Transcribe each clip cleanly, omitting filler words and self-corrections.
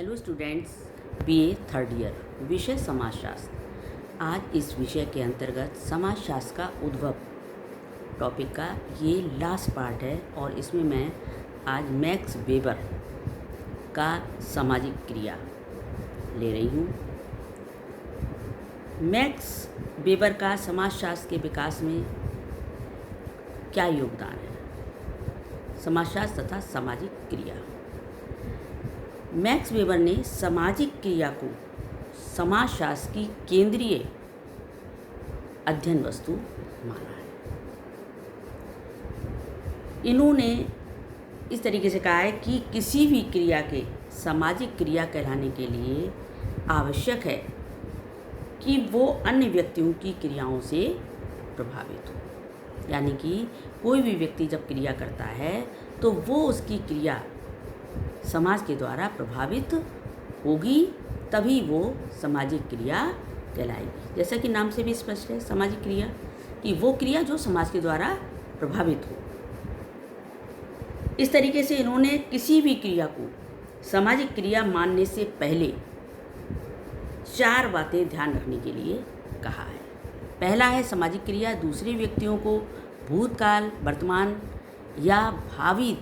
Hello students, BA third year, विषय समाजशास्त्र। आज इस विषय के अंतर्गत समाजशास्त्र का उद्भव टॉपिक का ये लास्ट पार्ट है और इसमें मैं आज मैक्स वेबर का सामाजिक क्रिया ले रही हूँ। मैक्स वेबर का समाजशास्त्र के विकास में क्या योगदान है? समाजशास्त्र तथा सामाजिक क्रिया। मैक्स वेबर ने सामाजिक क्रिया को समाजशास्त्र की केंद्रीय अध्ययन वस्तु माना है। इन्होंने इस तरीके से कहा है कि किसी भी क्रिया के सामाजिक क्रिया कहलाने के लिए आवश्यक है कि वो अन्य व्यक्तियों की क्रियाओं से प्रभावित हो। यानी कि कोई भी व्यक्ति जब क्रिया करता है तो वो उसकी क्रिया समाज के द्वारा प्रभावित होगी, तभी वो सामाजिक क्रिया कहलाएगी। जैसा कि नाम से भी स्पष्ट है, सामाजिक क्रिया कि वो क्रिया जो समाज के द्वारा प्रभावित हो। इस तरीके से इन्होंने किसी भी क्रिया को सामाजिक क्रिया मानने से पहले 4 बातें ध्यान रखने के लिए कहा है। पहला है सामाजिक क्रिया दूसरे व्यक्तियों को भूतकाल, वर्तमान या भावी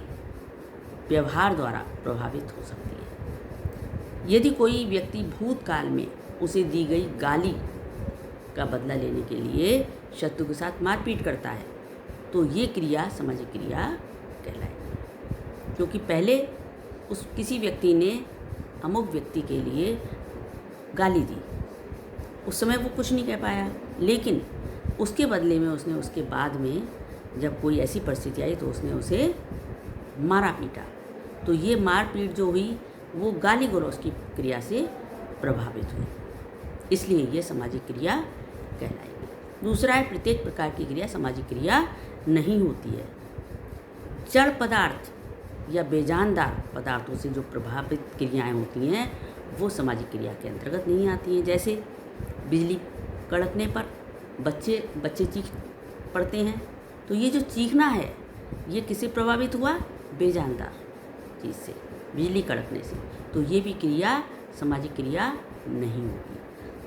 व्यवहार द्वारा प्रभावित हो सकती है। यदि कोई व्यक्ति भूतकाल में उसे दी गई गाली का बदला लेने के लिए शत्रु के साथ मारपीट करता है तो ये क्रिया सामाजिक क्रिया कहलाएगी, क्योंकि पहले उस किसी व्यक्ति ने अमुक व्यक्ति के लिए गाली दी। उस समय वो कुछ नहीं कह पाया, लेकिन उसके बदले में उसने उसके बाद में जब कोई ऐसी परिस्थिति आई तो उसने उसे मारा पीटा। तो ये मारपीट जो हुई वो गाली गलौज की क्रिया से प्रभावित हुई, इसलिए ये सामाजिक क्रिया कहलाएगी। दूसरा है प्रत्येक प्रकार की क्रिया सामाजिक क्रिया नहीं होती है। जड़ पदार्थ या बेजानदार पदार्थों से जो प्रभावित क्रियाएं होती हैं वो सामाजिक क्रिया के अंतर्गत नहीं आती हैं। जैसे बिजली कड़कने पर बच्चे चीख पड़ते हैं, तो ये जो चीखना है ये किससे प्रभावित हुआ? बेजानदार चीज़ से, बिजली कड़कने से। तो ये भी क्रिया सामाजिक क्रिया नहीं होगी।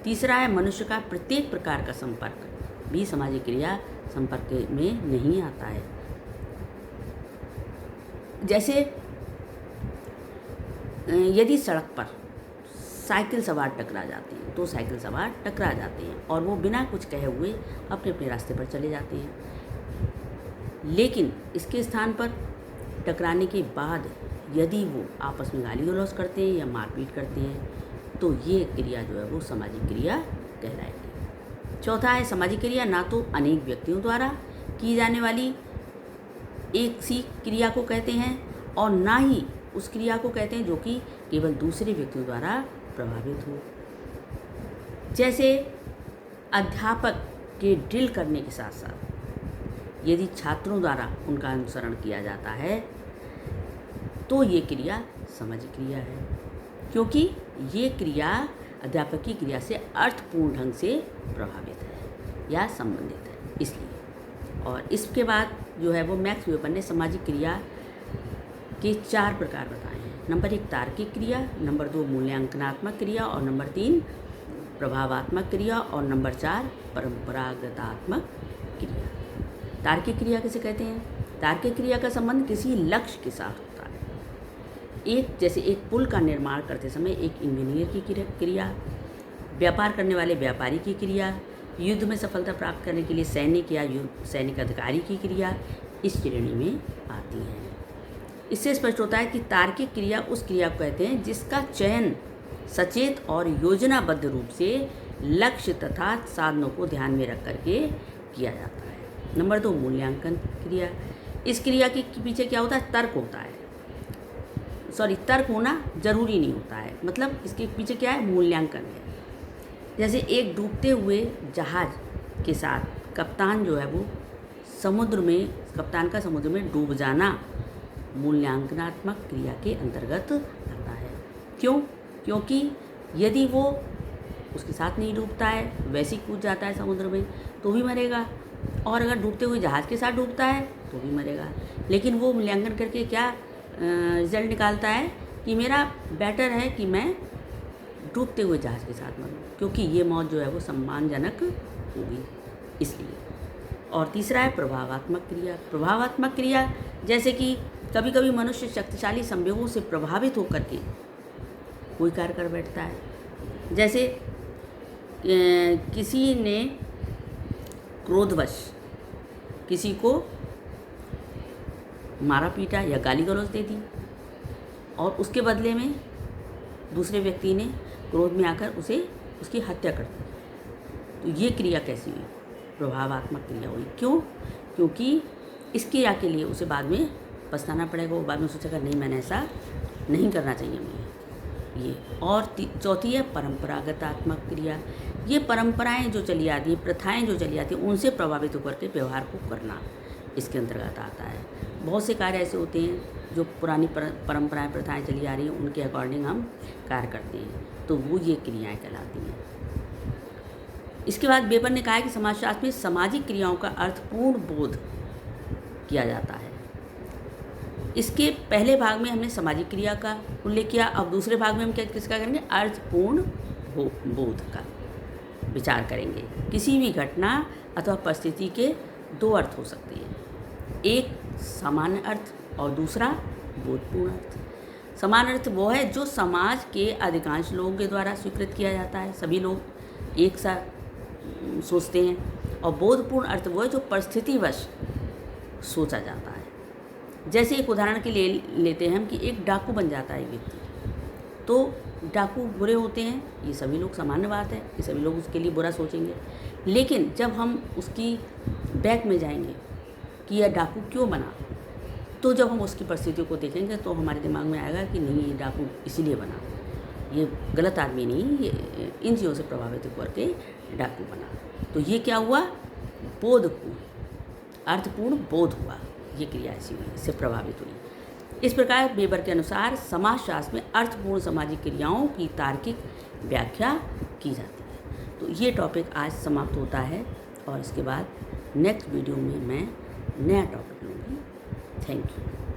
तीसरा है मनुष्य का प्रत्येक प्रकार का संपर्क भी सामाजिक क्रिया संपर्क में नहीं आता है। जैसे यदि सड़क पर साइकिल सवार टकरा जाते हैं तो साइकिल सवार टकरा जाते हैं और वो बिना कुछ कहे हुए अपने अपने रास्ते पर चले जाते हैं। लेकिन इसके स्थान पर टकराने के बाद यदि वो आपस में गाली गलौज करते हैं या मारपीट करते हैं तो ये क्रिया जो है वो सामाजिक क्रिया कहलाएगी। चौथा है सामाजिक क्रिया ना तो अनेक व्यक्तियों द्वारा की जाने वाली एक सी क्रिया को कहते हैं और ना ही उस क्रिया को कहते हैं जो कि केवल दूसरे व्यक्तियों द्वारा प्रभावित हो। जैसे अध्यापक के ड्रिल करने के साथ साथ यदि छात्रों द्वारा उनका अनुसरण किया जाता है तो ये क्रिया सामाजिक क्रिया है, क्योंकि ये क्रिया अध्यापक की क्रिया से अर्थपूर्ण ढंग से प्रभावित है या संबंधित है, इसलिए। और इसके बाद जो है वो मैक्स वेबर ने सामाजिक क्रिया के 4 प्रकार बताए हैं। नंबर 1 तार्किक क्रिया, नंबर 2 मूल्यांकनात्मक क्रिया और नंबर 3 प्रभावात्मक क्रिया और नंबर 4 परंपरागतात्मक क्रिया। तार्किक क्रिया किसे कहते हैं? तार्किक क्रिया का संबंध किसी लक्ष्य के साथ होता है। जैसे एक पुल का निर्माण करते समय एक इंजीनियर की क्रिया, व्यापार करने वाले व्यापारी की क्रिया, युद्ध में सफलता प्राप्त करने के लिए सैनिक या सैनिक अधिकारी की क्रिया इस श्रेणी में आती है। इससे स्पष्ट होता है कि तार्किक क्रिया उस क्रिया को कहते हैं जिसका चयन सचेत और योजनाबद्ध रूप से लक्ष्य तथा साधनों को ध्यान में रख करके किया जाता है। नंबर 2 मूल्यांकन क्रिया। इस क्रिया के पीछे क्या होता है? तर्क होता है। तर्क होना जरूरी नहीं होता है, मतलब इसके पीछे क्या है? मूल्यांकन है। जैसे एक डूबते हुए जहाज के साथ कप्तान जो है वो कप्तान का समुद्र में डूब जाना मूल्यांकनात्मक क्रिया के अंतर्गत आता है। क्यों? क्योंकि यदि वो उसके साथ नहीं डूबता है, वैसे ही कूद जाता है समुद्र में तो भी मरेगा, और अगर डूबते हुए जहाज़ के साथ डूबता है तो भी मरेगा। लेकिन वो मूल्यांकन करके क्या रिजल्ट निकालता है कि मेरा बेटर है कि मैं डूबते हुए जहाज़ के साथ मरूं, क्योंकि ये मौत जो है वो सम्मानजनक होगी इसलिए। और तीसरा है प्रभावात्मक क्रिया। प्रभावात्मक क्रिया जैसे कि कभी कभी मनुष्य शक्तिशाली संवेगों से प्रभावित होकर के कोई कार्य कर बैठता है। जैसे किसी ने क्रोधवश किसी को मारा पीटा या गाली गलौज दे दी और उसके बदले में दूसरे व्यक्ति ने क्रोध में आकर उसकी हत्या कर दी, तो ये क्रिया कैसी हुई? प्रभावात्मक क्रिया हुई। क्यों? क्योंकि इस क्रिया के लिए उसे बाद में पछताना पड़ेगा, वो बाद में सोचेगा नहीं मैंने ऐसा नहीं करना चाहिए मुझे ये। और चौथी है परंपरागतात्मक क्रिया। ये परंपराएं जो चली आती हैं, प्रथाएं जो चली आती हैं, उनसे प्रभावित होकर के व्यवहार को करना इसके अंतर्गत आता है। बहुत से कार्य ऐसे होते हैं जो पुरानी परंपराएं प्रथाएं चली आ रही हैं उनके अकॉर्डिंग हम कार्य करते हैं, तो वो ये क्रियाएं कहलाती हैं। इसके बाद वेबर ने कहा है कि समाजशास्त्र में सामाजिक क्रियाओं का अर्थपूर्ण बोध किया जाता है। इसके पहले भाग में हमने सामाजिक क्रिया का उल्लेख किया, अब दूसरे भाग में हम किसका करेंगे? अर्थपूर्ण बोध का विचार करेंगे। किसी भी घटना अथवा परिस्थिति के दो अर्थ हो सकते हैं, एक सामान्य अर्थ और दूसरा बोधपूर्ण अर्थ। सामान्य अर्थ वो है जो समाज के अधिकांश लोगों के द्वारा स्वीकृत किया जाता है, सभी लोग एक साथ सोचते हैं, और बोधपूर्ण अर्थ वो है जो परिस्थितिवश सोचा जाता है। जैसे एक उदाहरण के लिए लेते हैं हम कि एक डाकू बन जाता है व्यक्ति, तो डाकू बुरे होते हैं, ये सभी लोग सामान्य बात है कि सभी लोग उसके लिए बुरा सोचेंगे, लेकिन जब हम उसकी बैक में जाएंगे कि यह डाकू क्यों बना, तो जब हम उसकी परिस्थितियों को देखेंगे तो हमारे दिमाग में आएगा कि नहीं ये डाकू इसीलिए बना, ये गलत आदमी नहीं, ये इन चीज़ों से प्रभावित होकर के डाकू बना। तो ये क्या हुआ? बोधपूर्ण अर्थपूर्ण बोध हुआ, ये क्रिया ऐसी हुई, इससे प्रभावित हुई। इस प्रकार वेबर के अनुसार समाजशास्त्र में अर्थपूर्ण सामाजिक क्रियाओं की तार्किक व्याख्या की जाती है। तो ये टॉपिक आज समाप्त होता है और इसके बाद नेक्स्ट वीडियो में मैं नया टॉपिक लूँगी। Thank you.